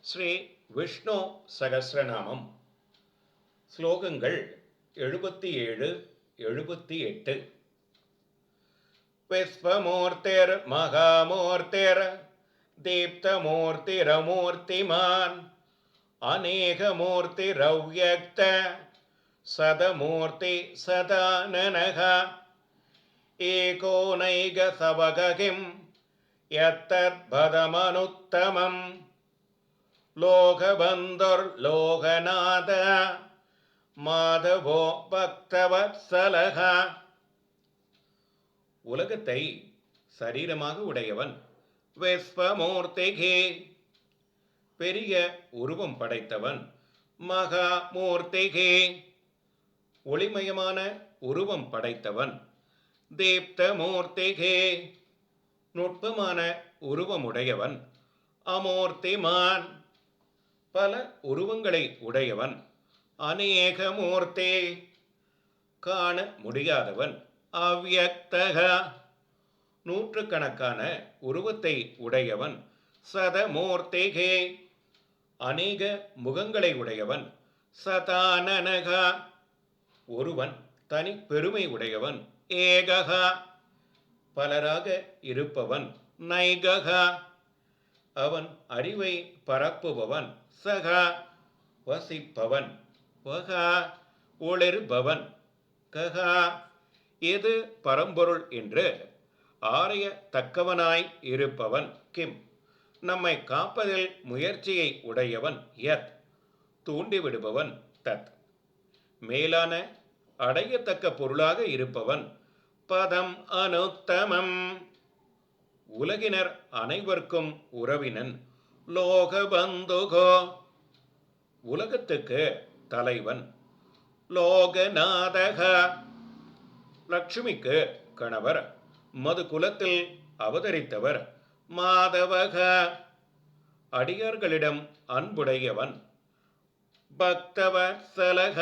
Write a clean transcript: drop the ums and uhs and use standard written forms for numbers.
ஸ்ரீ விஷ்ணு சகஸ்ரநாமம் ஸ்லோகங்கள் 77 78. விஸ்வமூர்த்திர் மகாமூர்த்திர் தீப்தமூர்த்திரமூர்த்திமான் அநேகமூர்த்திரவ்யக்த சதமூர்த்தி சதானனக ஏகோனைகசவககிம் யத்தத்பதமனுத்தமம் லோகபந்துர்லோகநாத மாதவோ பக்தவத்சலக. உலகத்தை சரீரமாக உடையவன் விஸ்வமூர்த்திகே, பெரிய உருவம் படைத்தவன். மகாமூர்த்திகே, ஒளிமயமான உருவம் படைத்தவன். தீப்தமூர்த்திகே, நுட்பமான உருவமுடையவன். அமூர்த்திமான், பல உருவங்களை உடையவன். அநேகமூர்த்தி, காண முடியாதவன். அவ்யக்தக, நூற்றுக்கணக்கான உருவத்தை உடையவன். சதமூர்த்திகே, அநேக முகங்களை உடையவன். சதானனக, ஒருவன் தனி பெருமை உடையவன். ஏககா, பலராக இருப்பவன். நைககா, அவன் அறிவை பரப்புபவன். சகா, வசிப்பவன். வகா, ஒளிர்பவன். ககா, எது பரம்பொருள் என்று ஆரைய தக்கவனாய் இருப்பவன். கிம், நம்மை காப்பதில் முயற்சியை உடையவன். யத், தூண்டிவிடுபவன். தத், மேலான அடையத்தக்க பொருளாக இருப்பவன். பதம் அனுத்தமம், உலகினர் அனைவருக்கும் உறவினன். லோகபந்துகோ, உலகத்துக்கு தலைவன். லோகநாதக, லட்சுமிக்கு கணவர். மது குலத்தில் அவதரித்தவர். மாதவக, அடியார்களிடம் அன்புடையவன். பக்தவத்சலக,